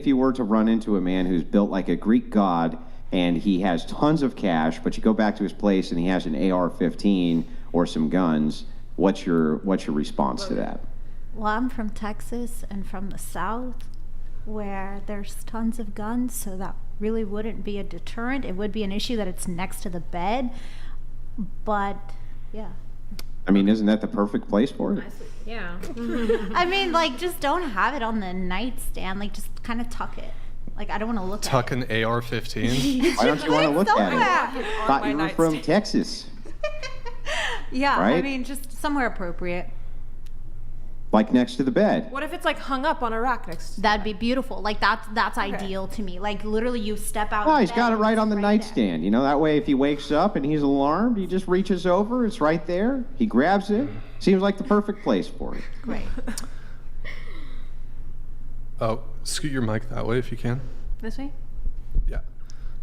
if you were to run into a man who's built like a Greek god and he has tons of cash, but you go back to his place and he has an AR-15 or some guns, what's your response to that? Well, I'm from Texas and from the South, where there's tons of guns, so that really wouldn't be a deterrent. It would be an issue that it's next to the bed, but yeah. I mean, isn't that the perfect place for it? Yeah. I mean, like, just don't have it on the nightstand. Like, just kind of tuck it. Like, I don't want to look Tuck at it. an AR-15? Why don't you want to look at it? On Thought my you were from Texas. Yeah, Right? I mean, just somewhere appropriate. Like next to the bed. What if it's like hung up on a rack next? That'd be beautiful. Like, that's ideal to me. Like, literally, you step out. Oh, of he's bed got it and right it's on the there. nightstand. You know, that way if he wakes up and he's alarmed, he just reaches over, it's right there. He grabs it. Seems like the perfect place for it. Great. Oh, scoot your mic that way if you can. This way? Yeah.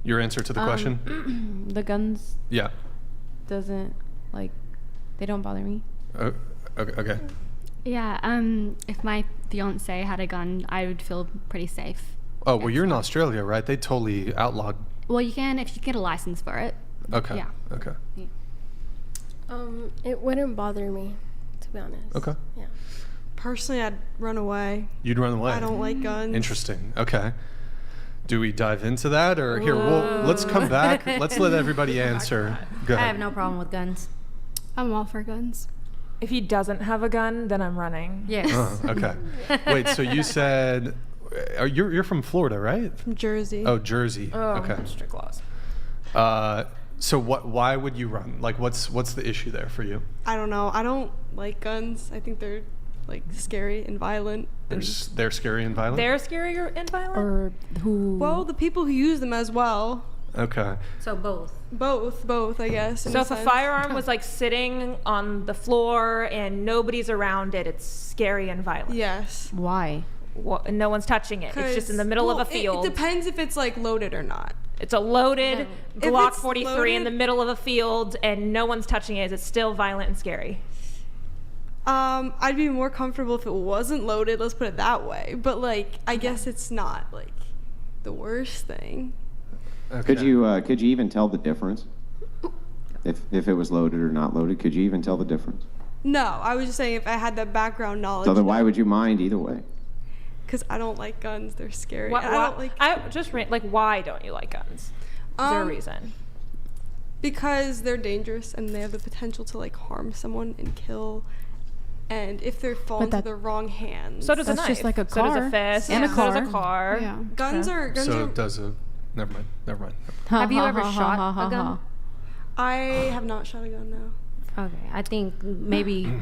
Your answer to the question? The guns Yeah. doesn't, like, they don't bother me. Okay. Yeah, if my fiance had a gun, I would feel pretty safe. Oh, well, you're in Australia, right? They totally outlawed. Well, you can if you get a license for it. Okay. Yeah. Okay. It wouldn't bother me, to be honest. Okay. Yeah. Personally, I'd run away. You'd run away. I don't like guns. Interesting. Okay. Do we dive into that, or here? Well, let's come back. Let's let everybody answer. Go I ahead. have no problem with guns. I'm all for guns. If he doesn't have a gun, then I'm running. Yes. Okay. Wait. So you said you're from Florida, right? From Jersey. Oh, Jersey. Oh, Okay. strict laws. So Why would you run? Like, what's the issue there for you? I don't know. I don't like guns. I think they're like scary and violent. They're scary and violent. They're scary and violent? Or who? Well, the people who use them as well. Okay. So both. Both, I guess. in So if a sense. firearm was like sitting on the floor and nobody's around it, it's scary and violent. Yes. Why? Well, no one's touching it. It's just in the middle of a field. It depends if it's like loaded or not. It's a loaded If Glock it's 43 in loaded- the middle of a field and no one's touching it. Is it still violent and scary? I'd be more comfortable if it wasn't loaded, let's put it that way. But like, I guess it's not like the worst thing. Okay. Could you even tell the difference? If it was loaded or not loaded, could you even tell the difference? No, I was just saying if I had the background knowledge. So then why would you mind either way? Because I don't like guns. They're scary. Why, And I don't like. why don't you like guns? Is there a reason? Because they're dangerous and they have the potential to like harm someone and kill. And if they fall into the wrong hands. So does a That's knife. just like a So does car. a fist. And a So does car. a car. Yeah. Guns are. So does a. Never mind. Have you ever shot a gun? I have not shot a gun now. Okay, I think maybe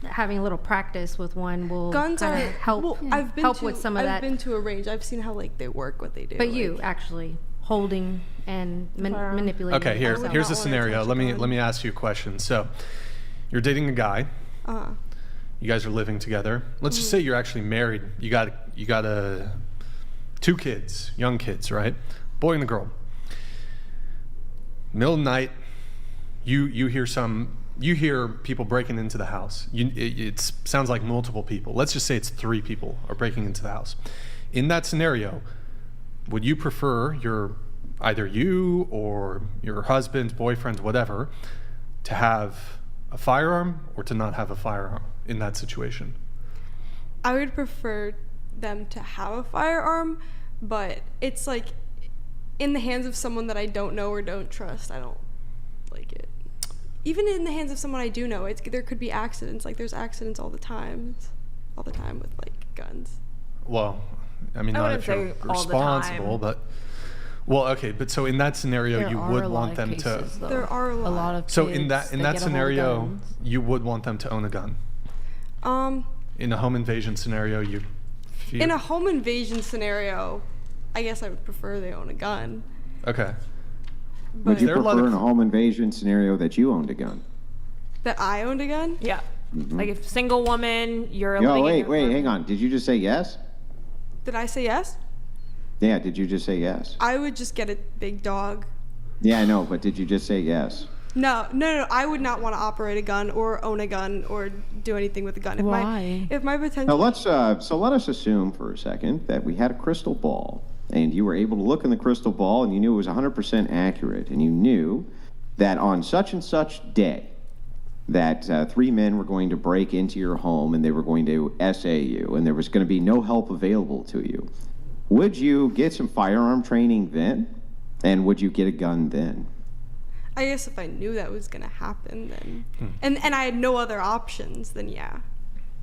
having a little practice with one will Guns are kinda help Well, I've been help to, with some of I've that. been to a range. I've seen how like they work, what they do. But like, you actually holding and Firearm. manipulating. Okay. it Here's yourself. the not wanna scenario. touch a Let gun. me ask you a question. So, you're dating a guy. You guys are living together. Let's just say you're actually married. You got two kids, young kids, right? Boy and a girl. Middle of the night, you hear people breaking into the house. It sounds like multiple people. Let's just say it's 3 people are breaking into the house. In that scenario, would you prefer either you or your husband, boyfriend, whatever, to have a firearm or to not have a firearm in that situation? I would prefer them to have a firearm, but it's like in the hands of someone that I don't know or don't trust. I don't like it. Even in the hands of someone I do know, there could be accidents. Like there's accidents all the time with like guns. Well, I mean, I not wouldn't if you're say all the responsible, time. but well, okay. But so in that scenario, There you are would a lot want of them cases, to. though. There are a lot. of So kids in that get a hold of scenario, guns. you would want them to own a gun. In a home invasion scenario, you. In a home invasion scenario, I guess I would prefer they own a gun. Okay. Would you There are a lot prefer of- in a home invasion scenario that you owned a gun? That I owned a gun? Yeah. Like if single woman, you're No, living in wait, your hang on. Did you just say yes? Did I say yes? Yeah, did you just say yes? I would just get a big dog. Yeah, I know, but did you just say yes? No. I would not want to operate a gun or own a gun or do anything with a gun. Why? If my potential. Now let us assume for a second that we had a crystal ball, and you were able to look in the crystal ball, and you knew it was 100% accurate, and you knew that on such and such day, that 3 men were going to break into your home and they were going to essay you, and there was going to be no help available to you. Would you get some firearm training then? And would you get a gun then? I guess if I knew that was gonna happen, then, and I had no other options, then yeah.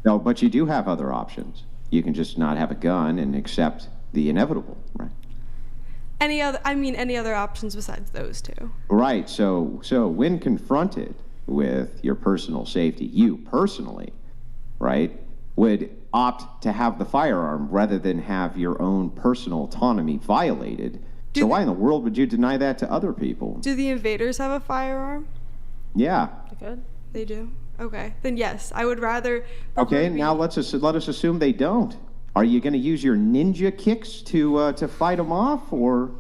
No, but you do have other options. You can just not have a gun and accept the inevitable, right? Any other options besides those two? Right. So when confronted with your personal safety, you personally, right, would opt to have the firearm rather than have your own personal autonomy violated. So why in the world would you deny that to other people? Do the invaders have a firearm? Yeah. Good. They do. Okay, then yes, I would rather. Okay, now let us assume they don't. Are you going to use your ninja kicks to fight them off, or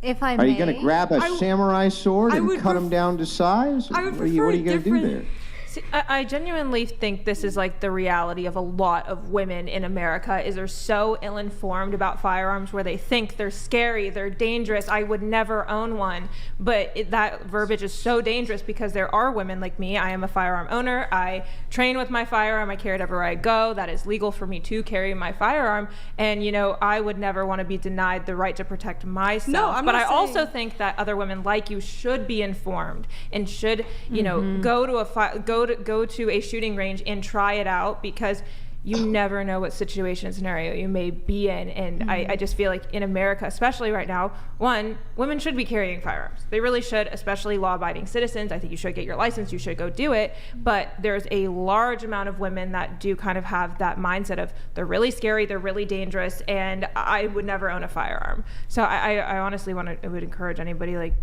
If I are may, you going to grab a samurai sword I and would cut them down to size? I would What are you prefer going to do there? See, I genuinely think this is like the reality of a lot of women in America is they're so ill-informed about firearms where they think they're scary, they're dangerous. I would never own one. But that verbiage is so dangerous because there are women like me. I am a firearm owner. I train with my firearm. I carry it everywhere I go. That is legal for me to carry my firearm. And, you know, I would never want to be denied the right to protect myself. No, I'm but not I also saying- think that other women like you should be informed and should, you know, go to a shooting range and try it out, because you never know what situation and scenario you may be in. And I just feel like in America, especially right now, one, women should be carrying firearms. They really should, especially law-abiding citizens. I think you should get your license, you should go do it. But there's a large amount of women that do kind of have that mindset of they're really scary, they're really dangerous, and I would never own a firearm. So I honestly would encourage anybody, like,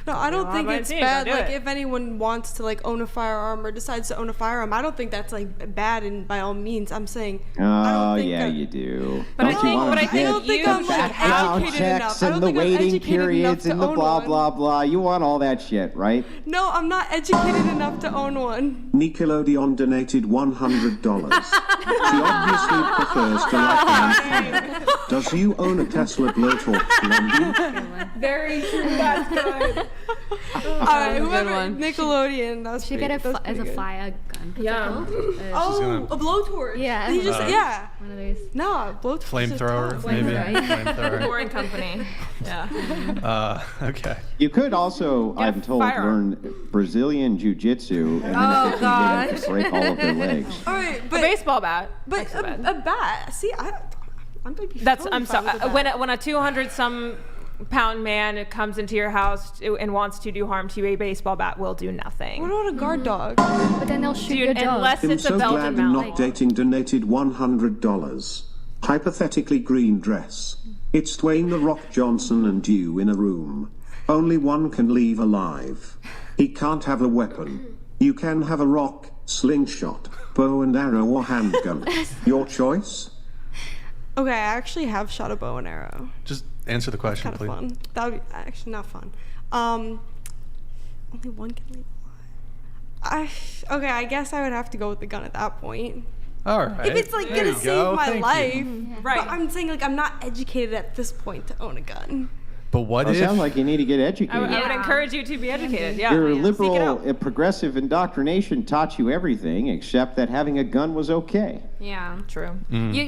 No, I don't think it's bad. Don't do Like, it. if anyone wants to like own a firearm or decides to own a firearm, I don't think that's like bad. And by all means, I'm saying. I Oh, don't think yeah, that- you do. But I Don't you think- want but to I get think I don't think I'm like background educated checks enough. I and don't the think I'm waiting educated enough periods to and the own blah, one. blah, blah. You want all that shit, right? No, I'm not educated enough to own one. Nickelodeon donated $100. She obviously prefers to like mankind. Does you own a Tesla blowtorch, London? very true, that's good. All right, good whoever one. Nickelodeon. That's Should pretty, get that's as a pretty good. fire gun. Yeah. Oh, a blowtorch. Yeah. He just yeah. One of those. No, a blowtorch. Flamethrower, maybe. Flamethrower. Boring company. Yeah. Okay. You could also, Get a I'm told, firearm. learn Brazilian jiu-jitsu and Oh, then gosh. to break all of their legs. All right, A but baseball bat. but Not so bad. a bat. See, I'm maybe. That's totally I'm fine sorry. with a bat. When a 200-some pound man comes into your house and wants to do harm to you, a baseball bat will do nothing. What about a guard dog? But then they'll shoot your Dude, dog. unless I'm it's a so glad Belgian I'm mount. not dating donated $100. Hypothetically green dress. It's Dwayne The Rock Johnson and you in a room. Only one can leave alive. He can't have a weapon. You can have a rock, slingshot, bow and arrow or handgun. Your choice? Okay, I actually have shot a bow and arrow. Just answer the question, Kind of please. fun. That would be actually not fun. Only one can leave alive. Okay, I guess I would have to go with the gun at that point. All right. If it's like There gonna you save go. my Thank you. life, Right. But I'm saying like I'm not educated at this point to own a gun. But what Well, it if? sounds like you need to get educated. I would encourage you to be educated. Yeah. Your Seek it liberal, out. progressive indoctrination taught you everything except that having a gun was okay. Yeah. True. You